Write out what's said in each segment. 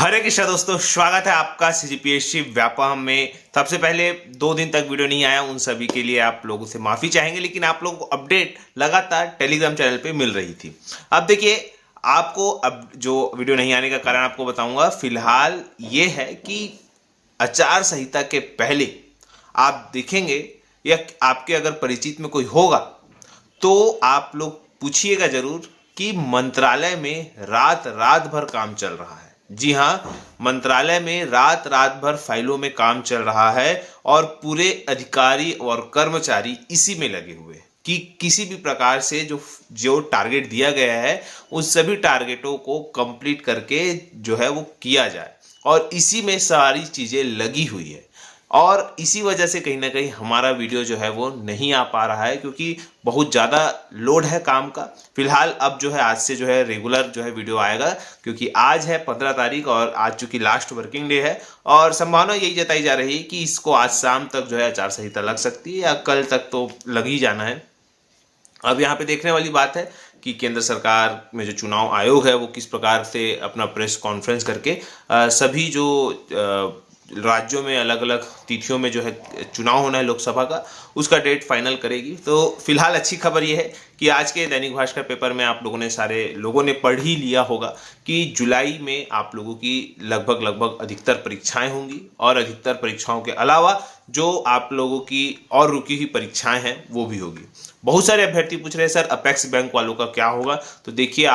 हरे कृष्णा दोस्तों, स्वागत है आपका सीजीपीएससी व्यापम में। सबसे पहले 2 दिन तक वीडियो नहीं आया, उन सभी के लिए आप लोगों से माफ़ी चाहेंगे, लेकिन आप लोगों को अपडेट लगातार टेलीग्राम चैनल पे मिल रही थी। अब देखिए, आपको अब जो वीडियो नहीं आने का कारण आपको बताऊंगा। फिलहाल ये है कि आचार संहिता के पहले आप देखेंगे या आपके अगर परिचित में कोई होगा तो आप लोग पूछिएगा जरूर कि मंत्रालय में रात रात भर काम चल रहा है। जी हाँ, मंत्रालय में रात रात भर फाइलों में काम चल रहा है और पूरे अधिकारी और कर्मचारी इसी में लगे हुए हैं कि किसी भी प्रकार से जो जो टारगेट दिया गया है उन सभी टारगेटों को कंप्लीट करके जो है वो किया जाए, और इसी में सारी चीज़ें लगी हुई है। और इसी वजह से कहीं ना कहीं हमारा वीडियो जो है वो नहीं आ पा रहा है, क्योंकि बहुत ज़्यादा लोड है काम का। फिलहाल अब जो है आज से जो है रेगुलर जो है वीडियो आएगा, क्योंकि आज है 15 तारीख और आज चूंकि लास्ट वर्किंग डे है, और संभावना यही जताई जा रही है कि इसको आज शाम तक जो है आचार संहिता लग सकती है या कल तक तो लग ही जाना है। अब यहाँ पे देखने वाली बात है कि केंद्र सरकार में जो चुनाव आयोग है वो किस प्रकार से अपना प्रेस कॉन्फ्रेंस करके सभी जो राज्यों में अलग अलग तिथियों में जो है चुनाव होना है लोकसभा का, उसका डेट फाइनल करेगी। तो फिलहाल अच्छी खबर यह है कि आज के दैनिक भास्कर पेपर में आप लोगों ने सारे लोगों ने पढ़ ही लिया होगा कि जुलाई में आप लोगों की लगभग अधिकतर परीक्षाएं होंगी, और अधिकतर परीक्षाओं के अलावा जो आप लोगों की और रुकी हुई परीक्षाएं हैं वो भी होगी। बहुत सारे अभ्यर्थी पूछ रहे हैं सर अपेक्स बैंक वालों का क्या होगा। तो देखिए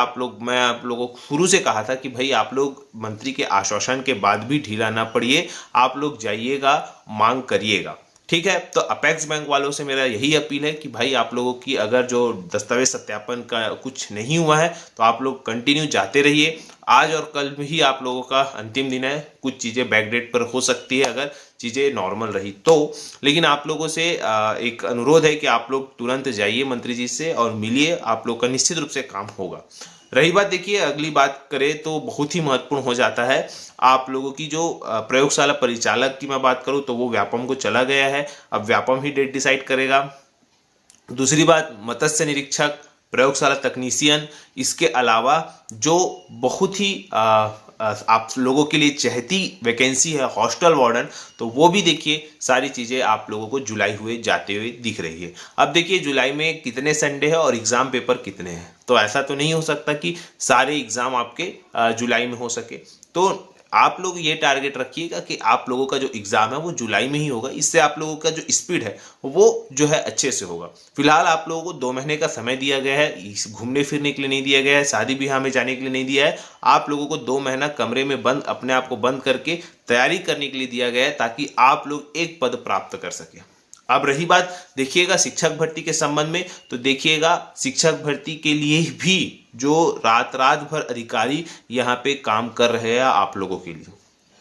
मैं आप लोगों को शुरू से कहा था कि भाई आप लोग मंत्री के आश्वासन के बाद भी ढीला ना पड़िए, आप लोग जाइएगा, मांग करिएगा, ठीक है। तो अपेक्स बैंक वालों से मेरा यही अपील है कि भाई आप लोगों की अगर जो दस्तावेज सत्यापन का कुछ नहीं हुआ है तो आप लोग कंटिन्यू जाते रहिए। आज और कल में ही आप लोगों का अंतिम दिन है, कुछ चीज़ें बैकडेट पर हो सकती है अगर चीज़ें नॉर्मल रही तो। लेकिन आप लोगों से एक अनुरोध है कि आप लोग तुरंत जाइए मंत्री जी से और मिलिए, आप लोग का निश्चित रूप से काम होगा। रही बात, देखिए अगली बात करें तो बहुत ही महत्वपूर्ण हो जाता है आप लोगों की जो प्रयोगशाला परिचालक की मैं बात करूं तो वो व्यापम को चला गया है। अब व्यापम ही डेट डिसाइड करेगा। दूसरी बात, मत्स्य निरीक्षक, प्रयोगशाला तकनीशियन, इसके अलावा जो बहुत ही आप लोगों के लिए चहती वैकेंसी है हॉस्टल वार्डन, तो वो भी देखिए सारी चीज़ें आप लोगों को जुलाई हुए जाते हुए दिख रही है। अब देखिए जुलाई में कितने संडे है और एग्ज़ाम पेपर कितने हैं, तो ऐसा तो नहीं हो सकता कि सारे एग्ज़ाम आपके जुलाई में हो सके। तो आप लोग ये टारगेट रखिएगा कि आप लोगों का जो एग्ज़ाम है वो जुलाई में ही होगा, इससे आप लोगों का जो स्पीड है वो जो है अच्छे से होगा। फिलहाल आप लोगों को 2 महीने का समय दिया गया है, घूमने फिरने के लिए नहीं दिया गया है, शादी ब्याह में जाने के लिए नहीं दिया है। आप लोगों को 2 महीना कमरे में बंद, अपने आप को बंद करके तैयारी करने के लिए दिया गया है, ताकि आप लोग एक पद प्राप्त कर सकें। अब रही बात देखिएगा शिक्षक भर्ती के संबंध में, तो देखिएगा शिक्षक भर्ती के लिए भी जो रात रात भर अधिकारी यहाँ पे काम कर रहे हैं आप लोगों के लिए,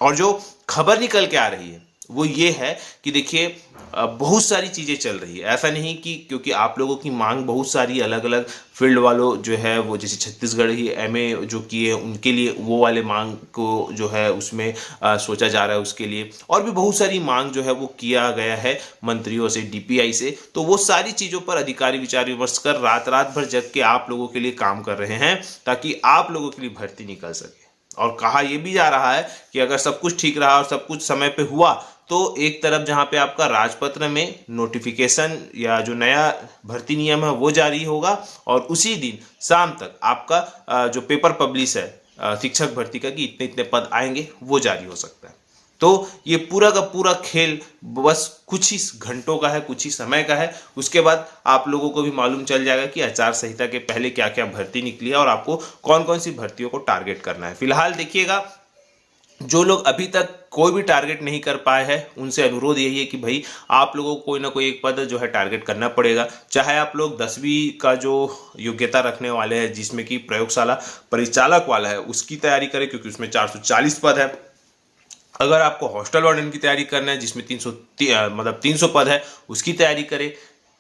और जो खबर निकल के आ रही है वो ये है कि देखिए बहुत सारी चीज़ें चल रही है। ऐसा नहीं कि क्योंकि आप लोगों की मांग बहुत सारी अलग अलग फील्ड वालों जो है वो, जैसे छत्तीसगढ़ ही एमए जो किए उनके लिए वो वाले मांग को जो है उसमें सोचा जा रहा है, उसके लिए और भी बहुत सारी मांग जो है वो किया गया है मंत्रियों से, डीपीआई से। तो वो सारी चीज़ों पर अधिकारी विचार विमर्श कर रात रात भर जग के आप लोगों के लिए काम कर रहे हैं, ताकि आप लोगों के लिए भर्ती निकल सके। और कहा यह भी जा रहा है कि अगर सब कुछ ठीक रहा और सब कुछ समय पे हुआ तो एक तरफ जहां पे आपका राजपत्र में नोटिफिकेशन या जो नया भर्ती नियम है वो जारी होगा, और उसी दिन शाम तक आपका जो पेपर पब्लिश है शिक्षक भर्ती का कि इतने इतने पद आएंगे वो जारी हो सकता है। तो ये पूरा का पूरा खेल बस कुछ ही घंटों का है, कुछ ही समय का है। उसके बाद आप लोगों को भी मालूम चल जाएगा कि आचार संहिता के पहले क्या क्या भर्ती निकली है और आपको कौन कौन सी भर्तियों को टारगेट करना है। फिलहाल देखिएगा, जो लोग अभी तक कोई भी टारगेट नहीं कर पाए हैं उनसे अनुरोध यही है कि भाई आप लोगों को कोई ना कोई एक पद जो है टारगेट करना पड़ेगा। चाहे आप लोग 10वीं का जो योग्यता रखने वाले हैं, जिसमें कि प्रयोगशाला परिचालक वाला है, उसकी तैयारी करें क्योंकि उसमें 440 पद है। अगर आपको हॉस्टल वार्डन की तैयारी करना है जिसमें 300 पद है, उसकी तैयारी करें।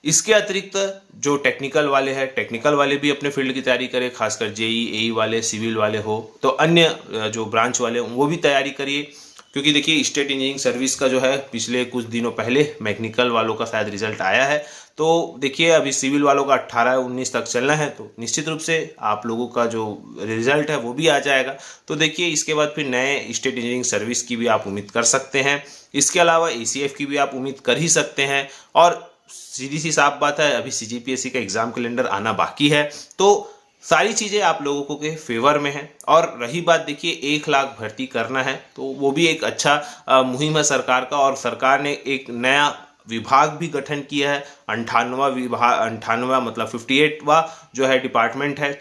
इसके अतिरिक्त जो टेक्निकल वाले हैं, टेक्निकल वाले भी अपने फील्ड की तैयारी करें, खासकर जेई एई वाले, सिविल वाले हो तो अन्य जो ब्रांच वाले वो भी तैयारी करिए। क्योंकि देखिए स्टेट इंजीनियरिंग सर्विस का जो है पिछले कुछ दिनों पहले मैकेनिकल वालों का शायद रिजल्ट आया है। तो देखिए अभी सिविल वालों का 18-19 तक चलना है, तो निश्चित रूप से आप लोगों का जो रिजल्ट है वो भी आ जाएगा। तो देखिए इसके बाद फिर नए स्टेट इंजीनियरिंग सर्विस की भी आप उम्मीद कर सकते हैं। इसके अलावा ACF की भी आप उम्मीद कर ही सकते हैं। और सीधी सी साफ बात है, अभी CGPSC का एग्जाम कैलेंडर आना बाकी है। तो सारी चीज़ें आप लोगों के फेवर में है। और रही बात देखिए 1 लाख भर्ती करना है, तो वो भी एक अच्छा मुहिम है सरकार का। और सरकार ने एक नया विभाग भी गठन किया है, 98वां विभाग, 98वां मतलब 58वां जो है डिपार्टमेंट है।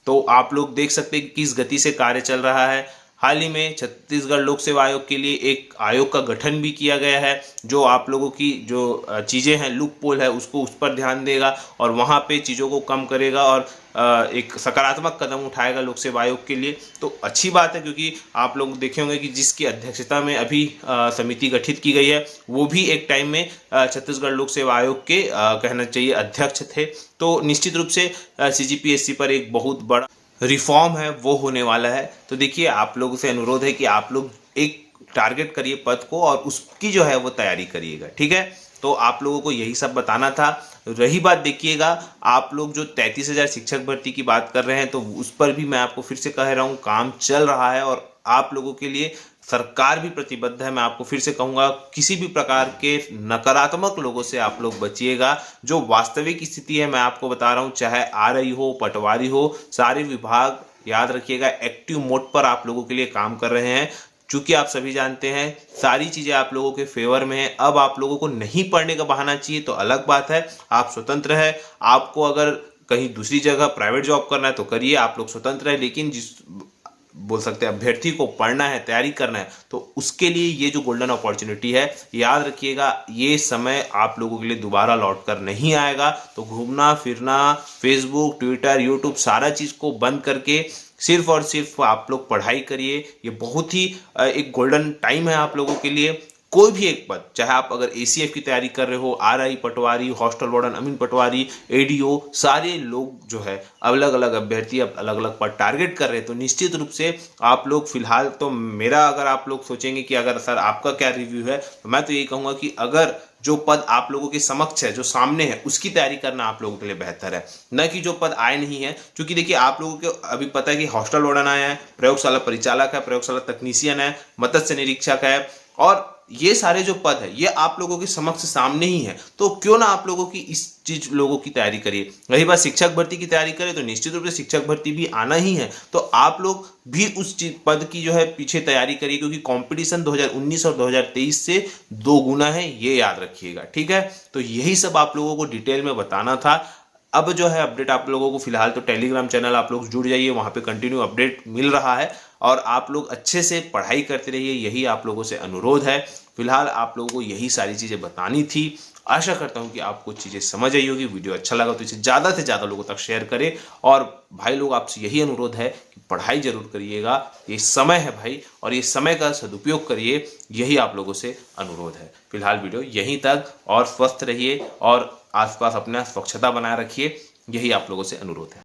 तो आप लोग देख सकते हैं कि किस गति से कार्य चल रहा है। हाल ही में छत्तीसगढ़ लोक सेवा आयोग के लिए एक आयोग का गठन भी किया गया है, जो आप लोगों की जो चीज़ें हैं, लूप पोल है, उसको उस पर ध्यान देगा और वहाँ पे चीज़ों को कम करेगा और एक सकारात्मक कदम उठाएगा लोक सेवा आयोग के लिए। तो अच्छी बात है, क्योंकि आप लोग देखे होंगे कि जिसकी अध्यक्षता में अभी समिति गठित की गई है, वो भी एक टाइम में छत्तीसगढ़ लोक सेवा आयोग के कहना चाहिए अध्यक्ष थे। तो निश्चित रूप से CGPSC पर एक बहुत बड़ा रिफॉर्म है वो होने वाला है। तो देखिए आप लोगों से अनुरोध है कि आप लोग एक टारगेट करिए पद को और उसकी जो है वो तैयारी करिएगा, ठीक है। तो आप लोगों को यही सब बताना था। रही बात देखिएगा, आप लोग जो 33,000 शिक्षक भर्ती की बात कर रहे हैं, तो उस पर भी मैं आपको फिर से कह रहा हूँ, काम चल रहा है और आप लोगों के लिए सरकार भी प्रतिबद्ध है। मैं आपको फिर से कहूँगा, किसी भी प्रकार के नकारात्मक लोगों से आप लोग बचिएगा। जो वास्तविक स्थिति है मैं आपको बता रहा हूँ, चाहे RI हो, पटवारी हो, सारे विभाग याद रखिएगा एक्टिव मोड पर आप लोगों के लिए काम कर रहे हैं। चूंकि आप सभी जानते हैं सारी चीज़ें आप लोगों के फेवर में है। अब आप लोगों को नहीं पढ़ने का बहाना चाहिए तो अलग बात है, आप स्वतंत्र है। आपको अगर कहीं दूसरी जगह प्राइवेट जॉब करना है तो करिए, आप लोग स्वतंत्र है। लेकिन जिस बोल सकते हैं अभ्यर्थी को पढ़ना है, तैयारी करना है, तो उसके लिए ये जो गोल्डन अपॉर्चुनिटी है, याद रखिएगा ये समय आप लोगों के लिए दोबारा लौट कर नहीं आएगा। तो घूमना फिरना, फेसबुक, ट्विटर, यूट्यूब सारा चीज़ को बंद करके सिर्फ और सिर्फ आप लोग पढ़ाई करिए। ये बहुत ही एक गोल्डन टाइम है आप लोगों के लिए। कोई भी एक पद, चाहे आप अगर ACF की तैयारी कर रहे हो, RI पटवारी, हॉस्टल वार्डन, अमीन पटवारी, ADO, सारे लोग जो है अलग अलग अभ्यर्थी अब अलग अलग पद टारगेट कर रहे हैं। तो निश्चित रूप से आप लोग फिलहाल तो मेरा, अगर आप लोग सोचेंगे कि अगर सर आपका क्या रिव्यू है, तो मैं तो यही कहूँगा कि अगर जो पद आप लोगों के समक्ष है, जो सामने है, उसकी तैयारी करना आप लोगों के लिए बेहतर है, न कि जो पद आए नहीं है। क्योंकि देखिए आप लोगों को अभी पता है कि हॉस्टल वार्डन आया है, प्रयोगशाला परिचालक है, प्रयोगशाला तकनीशियन है, मत्स्य निरीक्षक है, और ये सारे जो पद है ये आप लोगों के समक्ष सामने ही है। तो क्यों ना आप लोगों की इस चीज लोगों की तैयारी करिए। रही बात शिक्षक भर्ती की तैयारी करें, तो निश्चित रूप से शिक्षक भर्ती भी आना ही है, तो आप लोग भी उस पद की जो है पीछे तैयारी करिए, क्योंकि कंपटीशन 2019 और 2023 से 2 गुना है, ये याद रखिएगा, ठीक है। तो यही सब आप लोगों को डिटेल में बताना था। अब जो है अपडेट आप लोगों को फिलहाल तो टेलीग्राम चैनल आप लोग जुड़ जाइए, वहाँ पे कंटिन्यू अपडेट मिल रहा है और आप लोग अच्छे से पढ़ाई करते रहिए, यही आप लोगों से अनुरोध है। फिलहाल आप लोगों को यही सारी चीज़ें बतानी थी। आशा करता हूँ कि आपको चीज़ें समझ आई होगी। वीडियो अच्छा लगा तो इसे ज़्यादा से ज़्यादा लोगों तक शेयर करें। और भाई लोग आपसे यही अनुरोध है कि पढ़ाई जरूर करिएगा, ये समय है भाई, और ये समय का सदुपयोग करिए, यही आप लोगों से अनुरोध है। फिलहाल वीडियो यहीं तक, और स्वस्थ रहिए और आसपास अपना स्वच्छता बनाए रखिए, यही आप लोगों से अनुरोध है।